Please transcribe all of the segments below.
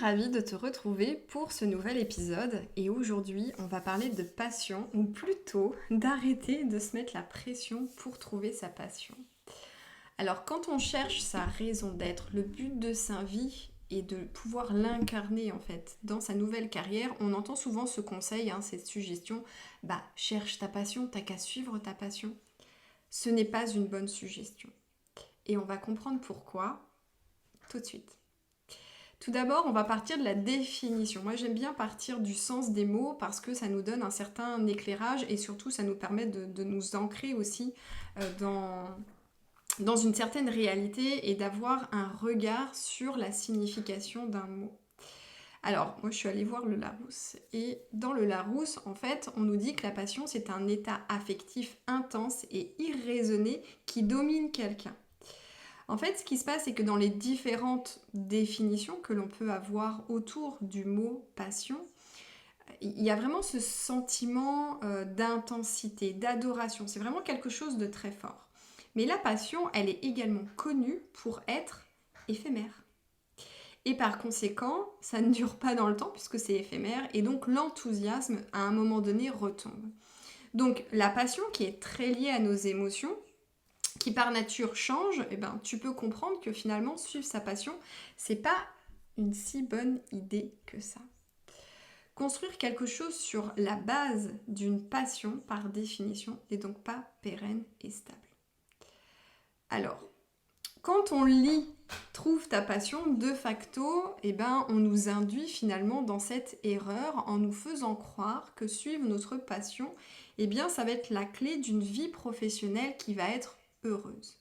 ravie de te retrouver pour ce nouvel épisode et aujourd'hui on va parler de passion ou plutôt d'arrêter de se mettre la pression pour trouver sa passion. Alors quand on cherche sa raison d'être, le but de sa vie et de pouvoir l'incarner en fait dans sa nouvelle carrière, on entend souvent ce conseil, cette suggestion, cherche ta passion, t'as qu'à suivre ta passion. Ce n'est pas une bonne suggestion et on va comprendre pourquoi tout de suite. Tout d'abord, on va partir de la définition. Moi, j'aime bien partir du sens des mots parce que ça nous donne un certain éclairage et surtout, ça nous permet de nous ancrer aussi dans une certaine réalité et d'avoir un regard sur la signification d'un mot. Alors, moi, je suis allée voir le Larousse et dans le Larousse, en fait, on nous dit que la passion, c'est un état affectif intense et irraisonné qui domine quelqu'un. En fait, ce qui se passe, c'est que dans les différentes définitions que l'on peut avoir autour du mot passion, il y a vraiment ce sentiment d'intensité, d'adoration. C'est vraiment quelque chose de très fort. Mais la passion, elle est également connue pour être éphémère. Et par conséquent, ça ne dure pas dans le temps puisque c'est éphémère et donc l'enthousiasme à un moment donné retombe. Donc la passion qui est très liée à nos émotions, qui par nature change, tu peux comprendre que finalement suivre sa passion, c'est pas une si bonne idée que ça. Construire quelque chose sur la base d'une passion, par définition, n'est donc pas pérenne et stable. Alors, quand on lit Trouve ta passion, de facto, on nous induit finalement dans cette erreur en nous faisant croire que suivre notre passion, ça va être la clé d'une vie professionnelle qui va être heureuse.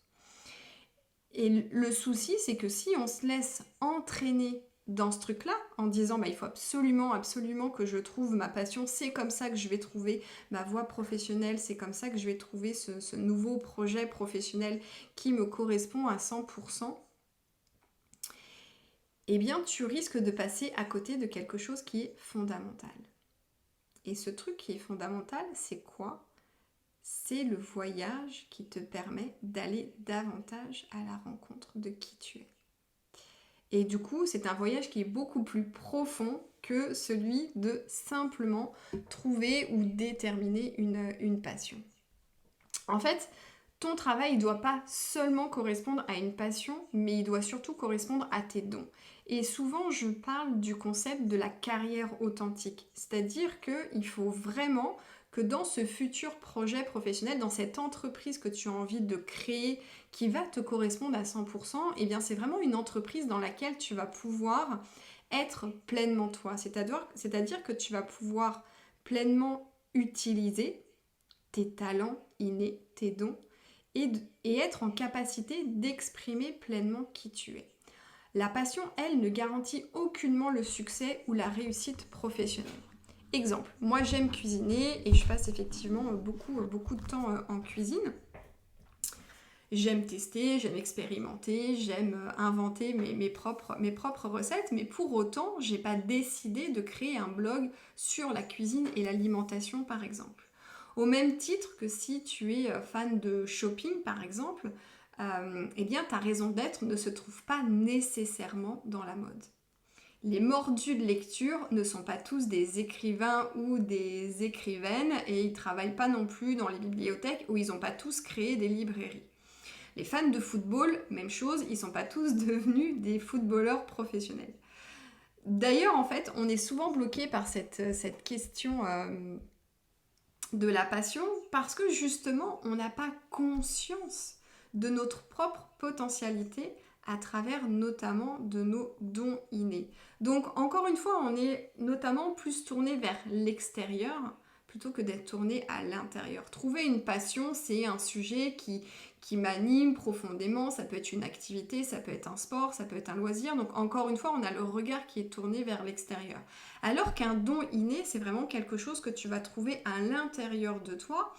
Et le souci, c'est que si on se laisse entraîner dans ce truc-là, en disant il faut absolument que je trouve ma passion, c'est comme ça que je vais trouver ma voie professionnelle, c'est comme ça que je vais trouver ce nouveau projet professionnel qui me correspond à 100%, tu risques de passer à côté de quelque chose qui est fondamental. Et ce truc qui est fondamental, c'est quoi ? C'est le voyage qui te permet d'aller davantage à la rencontre de qui tu es. Et du coup, c'est un voyage qui est beaucoup plus profond que celui de simplement trouver ou déterminer une passion. En fait, ton travail ne doit pas seulement correspondre à une passion, mais il doit surtout correspondre à tes dons. Et souvent, je parle du concept de la carrière authentique. C'est-à-dire qu'il faut vraiment que dans ce futur projet professionnel, dans cette entreprise que tu as envie de créer, qui va te correspondre à 100%, c'est vraiment une entreprise dans laquelle tu vas pouvoir être pleinement toi. C'est-à-dire que tu vas pouvoir pleinement utiliser tes talents innés, tes dons, et être en capacité d'exprimer pleinement qui tu es. La passion, elle, ne garantit aucunement le succès ou la réussite professionnelle. Exemple, moi j'aime cuisiner et je passe effectivement beaucoup de temps en cuisine. J'aime tester, j'aime expérimenter, j'aime inventer mes propres recettes, mais pour autant, j'ai pas décidé de créer un blog sur la cuisine et l'alimentation par exemple. Au même titre que si tu es fan de shopping par exemple, ta raison d'être ne se trouve pas nécessairement dans la mode. Les mordus de lecture ne sont pas tous des écrivains ou des écrivaines et ils ne travaillent pas non plus dans les bibliothèques où ils n'ont pas tous créé des librairies. Les fans de football, même chose, ils ne sont pas tous devenus des footballeurs professionnels. D'ailleurs, en fait, on est souvent bloqué par cette question de la passion parce que justement, on n'a pas conscience de notre propre potentialité à travers notamment de nos dons innés. Donc encore une fois, on est notamment plus tourné vers l'extérieur plutôt que d'être tourné à l'intérieur. Trouver une passion, c'est un sujet qui m'anime profondément, ça peut être une activité, ça peut être un sport, ça peut être un loisir. Donc encore une fois, on a le regard qui est tourné vers l'extérieur. Alors qu'un don inné, c'est vraiment quelque chose que tu vas trouver à l'intérieur de toi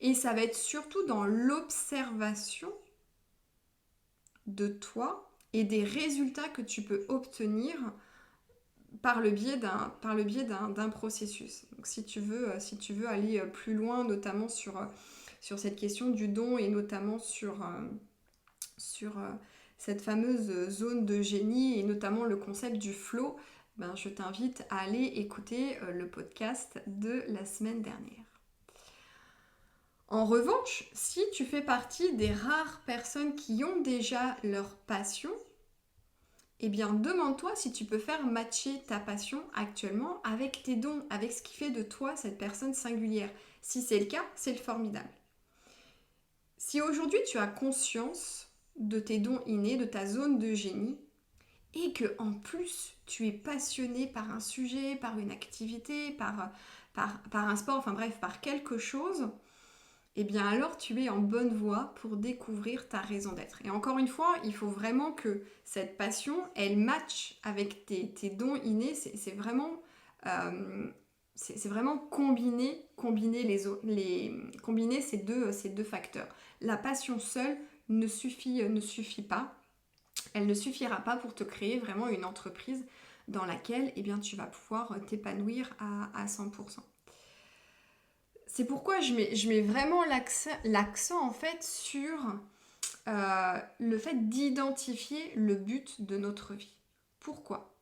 et ça va être surtout dans l'observation de toi et des résultats que tu peux obtenir par le biais d'un processus. Donc si tu veux aller plus loin, notamment sur cette question du don et notamment sur cette fameuse zone de génie et notamment le concept du flow, je t'invite à aller écouter le podcast de la semaine dernière. En revanche, si tu fais partie des rares personnes qui ont déjà leur passion, eh bien demande-toi si tu peux faire matcher ta passion actuellement avec tes dons, avec ce qui fait de toi cette personne singulière. Si c'est le cas, c'est formidable. Si aujourd'hui tu as conscience de tes dons innés, de ta zone de génie, et que en plus tu es passionné par un sujet, par une activité, par un sport, enfin bref, par quelque chose, eh bien alors tu es en bonne voie pour découvrir ta raison d'être. Et encore une fois, il faut vraiment que cette passion, elle matche avec tes dons innés. C'est vraiment, combiner ces deux facteurs. La passion seule ne suffit pas. Elle ne suffira pas pour te créer vraiment une entreprise dans laquelle eh bien, tu vas pouvoir t'épanouir à 100%. C'est pourquoi je mets vraiment l'accent en fait sur le fait d'identifier le but de notre vie. Pourquoi ?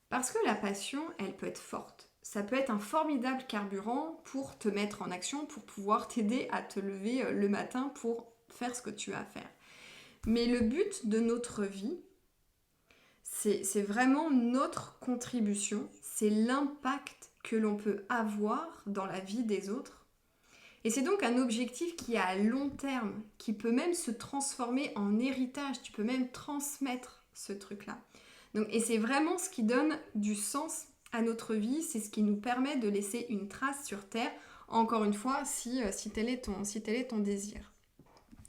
Parce que la passion, elle peut être forte. Ça peut être un formidable carburant pour te mettre en action, pour pouvoir t'aider à te lever le matin pour faire ce que tu as à faire. Mais le but de notre vie, c'est vraiment notre contribution, c'est l'impact que l'on peut avoir dans la vie des autres. Et c'est donc un objectif qui est à long terme, qui peut même se transformer en héritage, tu peux même transmettre ce truc-là. Donc, et c'est vraiment ce qui donne du sens à notre vie, c'est ce qui nous permet de laisser une trace sur Terre, encore une fois, si tel est ton désir.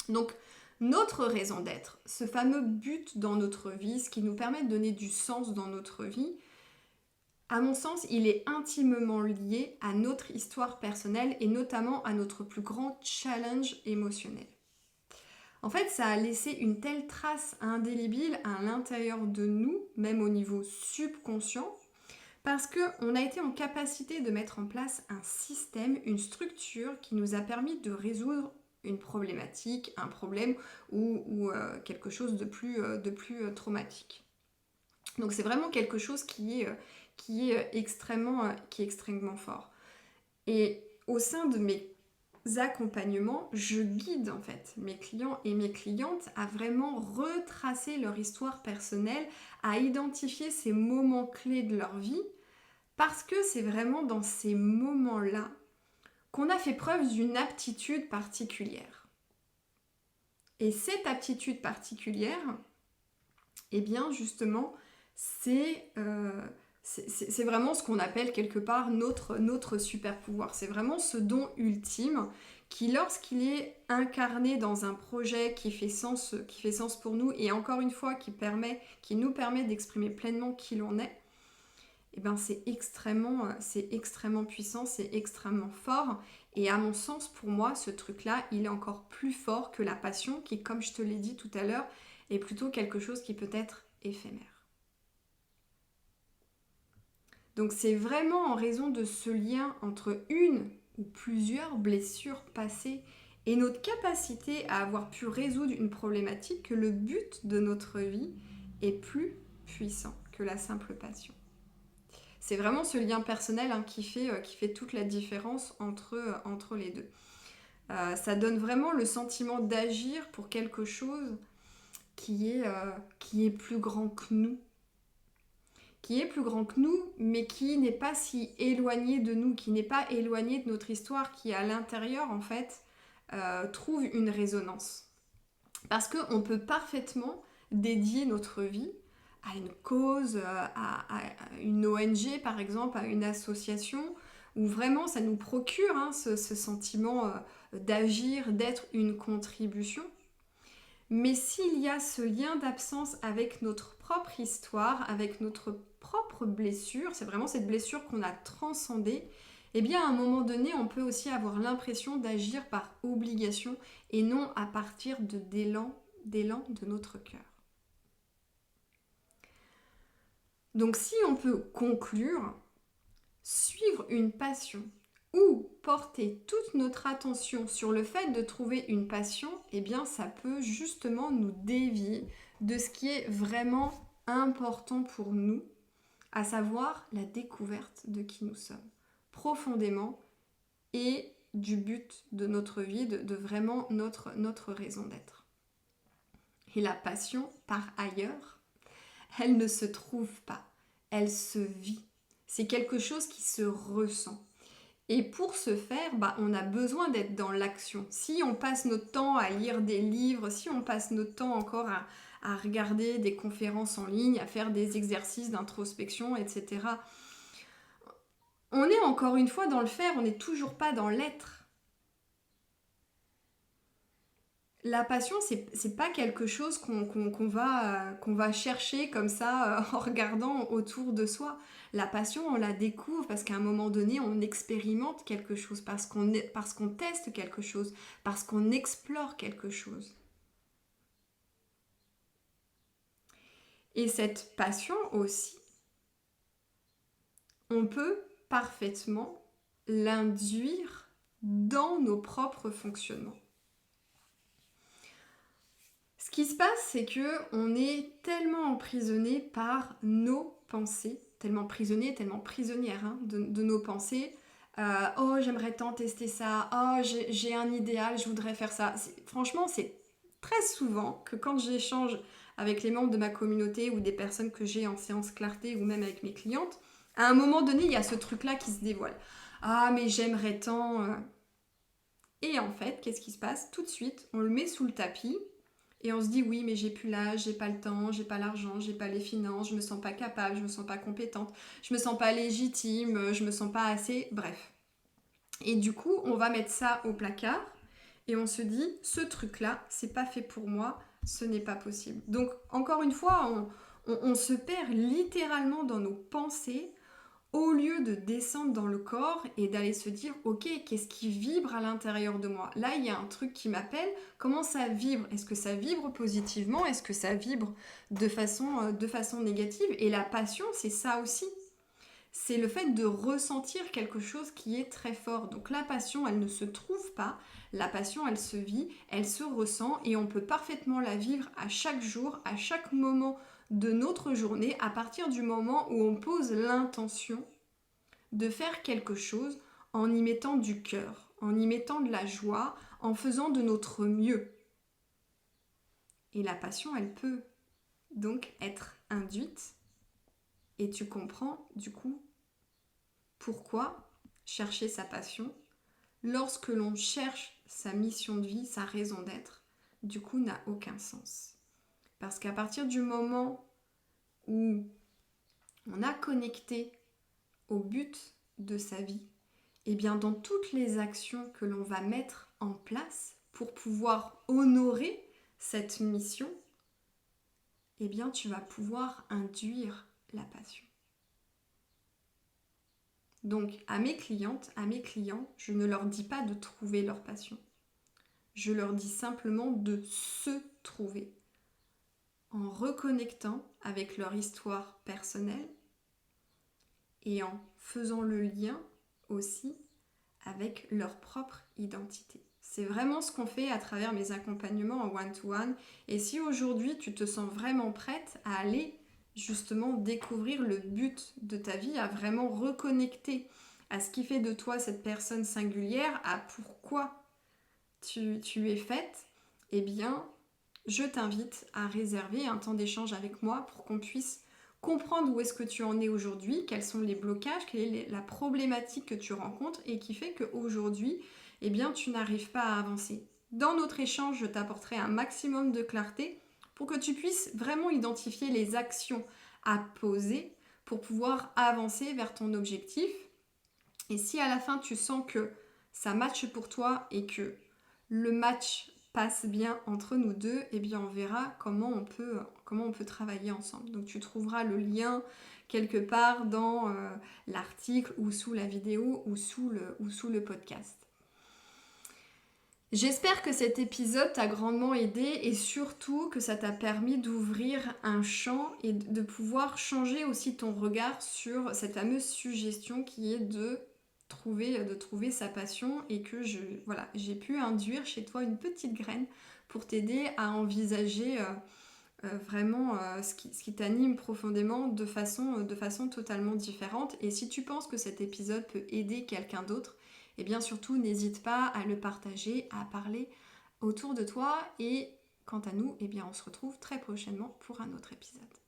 Donc, notre raison d'être, ce fameux but dans notre vie, ce qui nous permet de donner du sens dans notre vie, à mon sens, il est intimement lié à notre histoire personnelle et notamment à notre plus grand challenge émotionnel. En fait, ça a laissé une telle trace indélébile à l'intérieur de nous, même au niveau subconscient, parce qu'on a été en capacité de mettre en place un système, une structure qui nous a permis de résoudre une problématique, un problème ou quelque chose de plus traumatique. Donc c'est vraiment quelque chose qui est extrêmement fort. Et au sein de mes accompagnements, je guide en fait mes clients et mes clientes à vraiment retracer leur histoire personnelle, à identifier ces moments clés de leur vie, parce que c'est vraiment dans ces moments-là qu'on a fait preuve d'une aptitude particulière. Et cette aptitude particulière, eh bien justement, c'est vraiment ce qu'on appelle quelque part notre super pouvoir. C'est vraiment ce don ultime qui, lorsqu'il est incarné dans un projet qui fait sens pour nous et encore une fois qui nous permet d'exprimer pleinement qui l'on est, eh ben c'est extrêmement puissant, c'est extrêmement fort. Et à mon sens, pour moi, ce truc-là, il est encore plus fort que la passion qui, comme je te l'ai dit tout à l'heure, est plutôt quelque chose qui peut être éphémère. Donc c'est vraiment en raison de ce lien entre une ou plusieurs blessures passées et notre capacité à avoir pu résoudre une problématique que le but de notre vie est plus puissant que la simple passion. C'est vraiment ce lien personnel qui fait toute la différence entre les deux. Ça donne vraiment le sentiment d'agir pour quelque chose qui est plus grand que nous. Qui est plus grand que nous, mais qui n'est pas si éloigné de nous, qui n'est pas éloigné de notre histoire, qui à l'intérieur, en fait, trouve une résonance. Parce qu'on peut parfaitement dédier notre vie à une cause, à une ONG par exemple, à une association, où vraiment ça nous procure ce sentiment d'agir, d'être une contribution. Mais s'il y a ce lien d'absence avec notre propre histoire, avec notre propre blessure, c'est vraiment cette blessure qu'on a transcendée, eh bien à un moment donné, on peut aussi avoir l'impression d'agir par obligation et non à partir d'élan de notre cœur. Donc si on peut conclure, suivre une passion ou porter toute notre attention sur le fait de trouver une passion, eh bien ça peut justement nous dévier de ce qui est vraiment important pour nous à savoir la découverte de qui nous sommes, profondément, et du but de notre vie, de vraiment notre raison d'être. Et la passion, par ailleurs, elle ne se trouve pas, elle se vit. C'est quelque chose qui se ressent. Et pour ce faire, on a besoin d'être dans l'action. Si on passe notre temps à lire des livres, si on passe notre temps encore à regarder des conférences en ligne, à faire des exercices d'introspection, etc., on est encore une fois dans le faire, on n'est toujours pas dans l'être. La passion, c'est pas quelque chose qu'on va chercher comme ça en regardant autour de soi. La passion, on la découvre parce qu'à un moment donné, on expérimente quelque chose, parce qu'on teste quelque chose, parce qu'on explore quelque chose. Et cette passion aussi, on peut parfaitement l'induire dans nos propres fonctionnements. Ce qui se passe, c'est que on est tellement emprisonné par nos pensées, tellement prisonnier, tellement prisonnière de nos pensées. Oh, j'aimerais tant tester ça. Oh, j'ai un idéal, je voudrais faire ça. Franchement, c'est très souvent que quand j'échange avec les membres de ma communauté ou des personnes que j'ai en séance clarté ou même avec mes clientes, à un moment donné, il y a ce truc-là qui se dévoile. Ah, mais j'aimerais tant. Et en fait, qu'est-ce qui se passe? Tout de suite, on le met sous le tapis. Et on se dit oui, mais j'ai plus l'âge, j'ai pas le temps, j'ai pas l'argent, j'ai pas les finances, je me sens pas capable, je me sens pas compétente, je me sens pas légitime, je me sens pas assez, bref. Et du coup, on va mettre ça au placard et on se dit ce truc-là, c'est pas fait pour moi, ce n'est pas possible. Donc encore une fois, on se perd littéralement dans nos pensées au lieu de descendre dans le corps et d'aller se dire ok, qu'est-ce qui vibre à l'intérieur de moi? Là, il y a un truc qui m'appelle, comment ça vibre? Est-ce que ça vibre positivement? Est-ce que ça vibre de façon négative? Et la passion, c'est ça aussi. C'est le fait de ressentir quelque chose qui est très fort. Donc la passion, elle ne se trouve pas, la passion, elle se vit, elle se ressent et on peut parfaitement la vivre à chaque jour, à chaque moment de notre journée, à partir du moment où on pose l'intention de faire quelque chose en y mettant du cœur, en y mettant de la joie, en faisant de notre mieux. Et la passion, elle peut donc être induite et tu comprends du coup pourquoi chercher sa passion lorsque l'on cherche sa mission de vie, sa raison d'être, du coup n'a aucun sens. Parce qu'à partir du moment où on a connecté au but de sa vie, et bien dans toutes les actions que l'on va mettre en place pour pouvoir honorer cette mission, et bien tu vas pouvoir induire la passion. Donc à mes clientes, à mes clients, je ne leur dis pas de trouver leur passion. Je leur dis simplement de se trouver en reconnectant avec leur histoire personnelle et en faisant le lien aussi avec leur propre identité. C'est vraiment ce qu'on fait à travers mes accompagnements en one-to-one. Et si aujourd'hui tu te sens vraiment prête à aller justement découvrir le but de ta vie, à vraiment reconnecter à ce qui fait de toi cette personne singulière, à pourquoi tu es faite, eh bien, je t'invite à réserver un temps d'échange avec moi pour qu'on puisse comprendre où est-ce que tu en es aujourd'hui, quels sont les blocages, quelle est la problématique que tu rencontres et qui fait qu'aujourd'hui, eh bien, tu n'arrives pas à avancer. Dans notre échange, je t'apporterai un maximum de clarté pour que tu puisses vraiment identifier les actions à poser pour pouvoir avancer vers ton objectif. Et si à la fin, tu sens que ça matche pour toi et que le match passe bien entre nous deux, et bien on verra comment on peut travailler ensemble. Donc tu trouveras le lien quelque part dans l'article ou sous la vidéo ou sous le podcast. J'espère que cet épisode t'a grandement aidé et surtout que ça t'a permis d'ouvrir un champ et de pouvoir changer aussi ton regard sur cette fameuse suggestion qui est de trouver sa passion et que j'ai pu induire chez toi une petite graine pour t'aider à envisager vraiment ce qui t'anime profondément de façon totalement différente. Et si tu penses que cet épisode peut aider quelqu'un d'autre, eh bien surtout n'hésite pas à le partager, à parler autour de toi. Et quant à nous, eh bien on se retrouve très prochainement pour un autre épisode.